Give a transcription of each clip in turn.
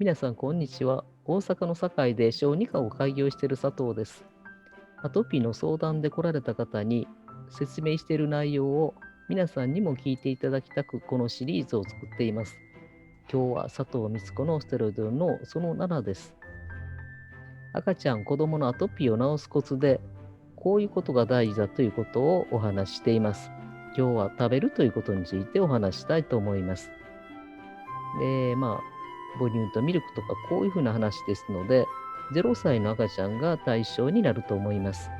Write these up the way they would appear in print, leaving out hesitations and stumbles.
皆さん、こんにちは。大阪の堺で小児科を開業している佐藤です。アトピーの相談で来られた方に説明している内容を皆さんにも聞いていただきたく、このシリーズを作っています。今日は佐藤光子のステロイドのその7です。赤ちゃん、子供のアトピーを治すコツで、こういうことが大事だということをお話ししています。今日は食べるということについてお話したいと思います。で、母乳とミルクとかこういうふうな話ですので、0歳の赤ちゃんが対象になると思います。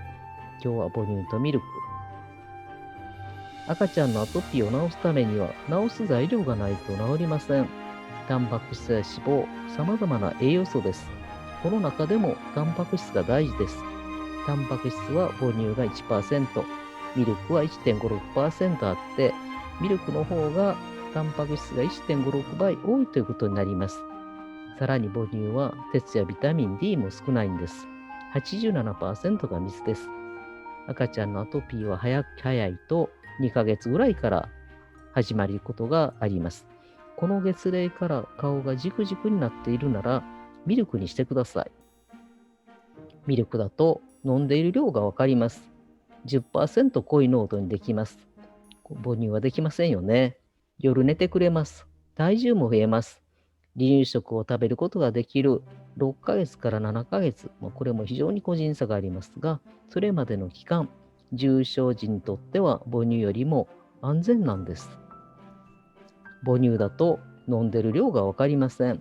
今日は母乳とミルク。赤ちゃんのアトピーを治すためには、治す材料がないと治りません。タンパク質や脂肪、様々な栄養素です。この中でもタンパク質が大事です。タンパク質は母乳が 1%、ミルクは 1.56% あって、ミルクの方がタンパク質が 1.56 倍多いということになります。さらに母乳は鉄やビタミン D も少ないんです。87% が水です。赤ちゃんのアトピーは早いと2ヶ月ぐらいから始まることがあります。この月齢から顔がジクジクになっているなら、ミルクにしてください。ミルクだと飲んでいる量がわかります。10% 濃い濃度にできます。母乳はできませんよね。夜寝てくれます。体重も増えます。離乳食を食べることができる6ヶ月から7ヶ月、これも非常に個人差がありますが、それまでの期間、重症児にとっては母乳よりも安全なんです。母乳だと飲んでる量がわかりません。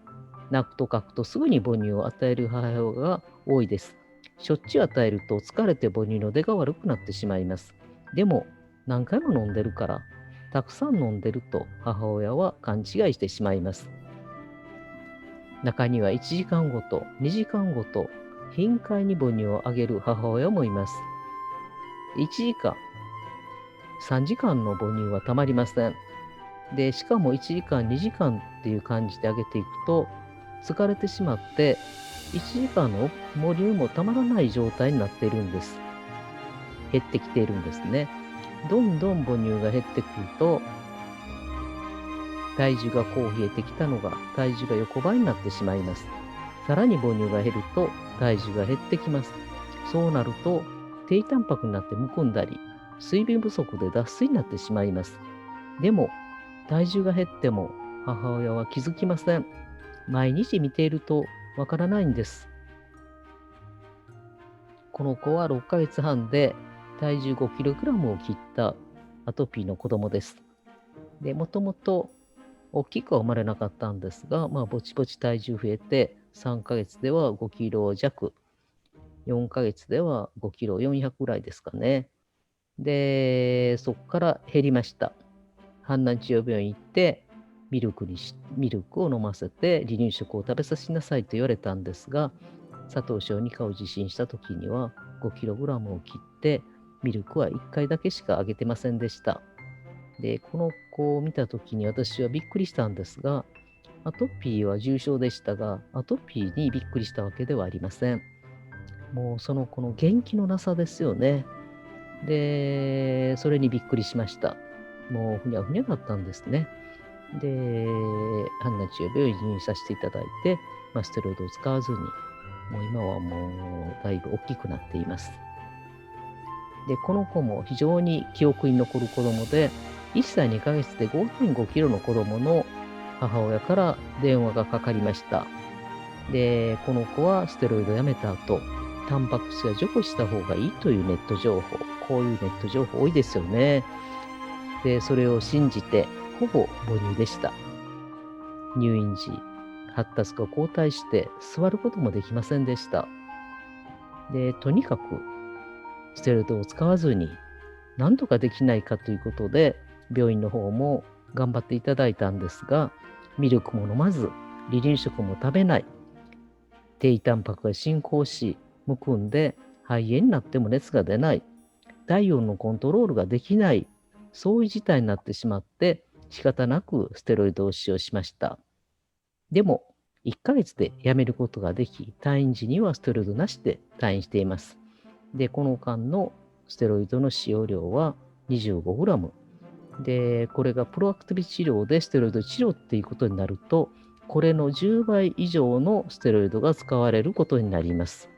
泣くと書くとすぐに母乳を与える母親が多いです。しょっちゅう与えると疲れて母乳の出が悪くなってしまいます。でも何回も飲んでるから、たくさん飲んでると母親は勘違いしてしまいます。中には1時間ごと、2時間ごと、頻回に母乳をあげる母親もいます。1時間、3時間の母乳はたまりません。で、しかも1時間、2時間っていう感じであげていくと、疲れてしまって、1時間の母乳もたまらない状態になっているんです。減ってきているんですね。どんどん母乳が減ってくると、体重がこう冷えてきたのが体重が横ばいになってしまいます。さらに母乳が減ると体重が減ってきます。そうなると低タンパクになってむくんだり、水分不足で脱水になってしまいます。でも体重が減っても母親は気づきません。毎日見ているとわからないんです。この子は6ヶ月半で体重 5kg を切ったアトピーの子供です。で、もともと大きくは生まれなかったんですが、ぼちぼち体重増えて、3ヶ月では5キロ弱、4ヶ月では5キロ400ぐらいですかね。で、そこから減りました。阪南治療病院行って、ミルクを飲ませて離乳食を食べさせなさいと言われたんですが、佐藤小児科を受診した時には 5kg を切って、ミルクは1回だけしかあげてませんでした。で、この子を見た時に私はびっくりしたんですが、アトピーは重症でしたが、アトピーにびっくりしたわけではありません。もうその子の元気のなさですよね。で、それにびっくりしました。もうふにゃふにゃだったんですね。で、阪南治療病院に入院させていただいて、ステロイドを使わずに、もう今はもうだいぶ大きくなっています。で、この子も非常に記憶に残る子供で、1歳2ヶ月で 5.5 キロの子供の母親から電話がかかりました。で、この子はステロイドをやめた後、タンパク質が除去した方がいいというネット情報、こういうネット情報多いですよね。で、それを信じて、ほぼ母乳でした。入院時、発達が後退して座ることもできませんでした。で、とにかくステロイドを使わずに何とかできないかということで、病院の方も頑張っていただいたんですが、ミルクも飲まず、離乳食も食べない、低タンパクが進行し、むくんで肺炎になっても熱が出ない、体温のコントロールができない、そういう事態になってしまって、仕方なくステロイドを使用しました。でも、1ヶ月でやめることができ、退院時にはステロイドなしで退院しています。で、この間のステロイドの使用量は 25g。で、これがプロアクティブ治療でステロイド治療っていうことになると、これの10倍以上のステロイドが使われることになります。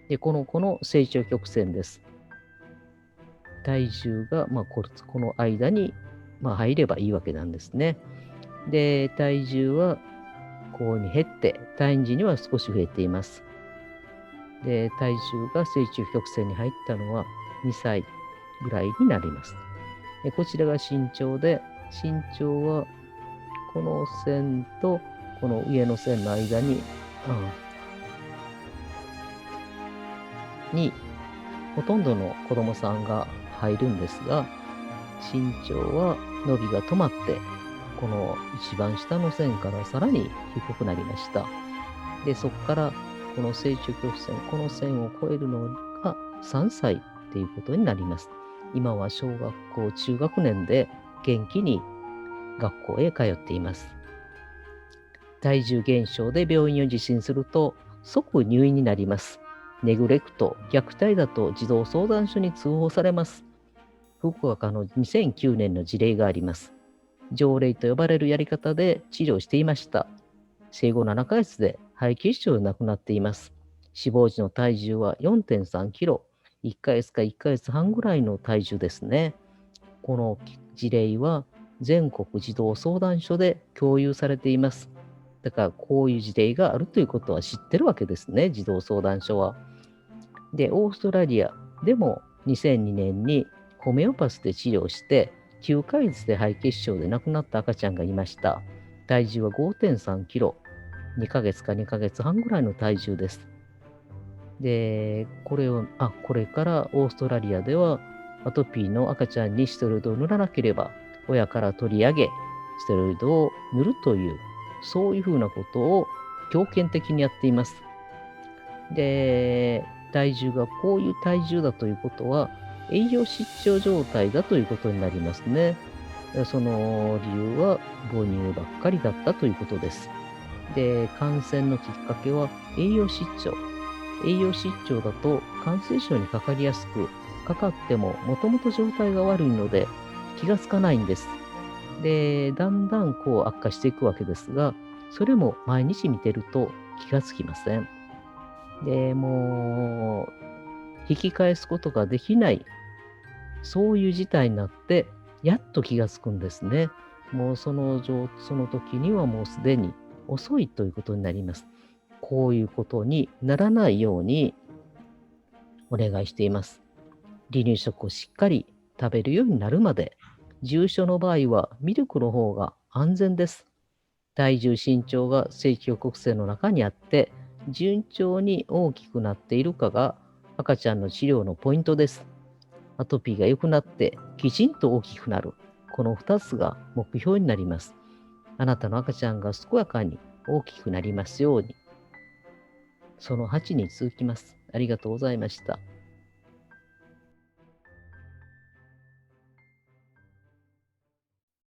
で、この子の成長曲線です。体重が、この間に、入ればいいわけなんですね。で、体重はこういうふうに減って、胎児には少し増えています。で、体重が成長曲線に入ったのは2歳ぐらいになります。で、こちらが身長で、身長はこの線とこの上の線の間に、ほとんどの子供さんが入るんですが、身長は伸びが止まって、この一番下の線からさらに低くなりました。で、そこからこの成長曲線、この線を越えるのが3歳っていうことになります。今は小学校中学年で元気に学校へ通っています。体重減少で病院を受診すると即入院になります。ネグレクト、虐待だと児童相談所に通報されます。福岡の2009年の事例があります。条例と呼ばれるやり方で治療していました。生後7ヶ月で肺血症で亡くなっています。死亡時の体重は 4.3 キロ、1ヶ月か1ヶ月半ぐらいの体重ですね。この事例は全国児童相談所で共有されています。だからこういう事例があるということは知ってるわけですね、児童相談所は。で、オーストラリアでも2002年にホメオパスで治療して9ヶ月で肺血症で亡くなった赤ちゃんがいました。体重は 5.3 キロ、2ヶ月か2ヶ月半ぐらいの体重です。で、これからオーストラリアではアトピーの赤ちゃんにステロイドを塗らなければ親から取り上げステロイドを塗るというそういうふうなことを強権的にやっています。で、体重がこういう体重だということは栄養失調状態だということになりますね。その理由は母乳ばっかりだったということです。で、感染のきっかけは栄養失調。栄養失調だと感染症にかかりやすく、かかってももともと状態が悪いので気がつかないんです。で、だんだんこう悪化していくわけですが、それも毎日見てると気がつきません。で、もう引き返すことができない、そういう事態になって、やっと気がつくんですね。もうその時にはもうすでに遅いということになります。こういうことにならないようにお願いしています。離乳食をしっかり食べるようになるまで、重症の場合はミルクの方が安全です。体重身長が成長曲線の中にあって、順調に大きくなっているかが赤ちゃんの治療のポイントです。アトピーが良くなってきちんと大きくなる。この2つが目標になります。あなたの赤ちゃんが健やかに大きくなりますように。その8に続きます。ありがとうございました。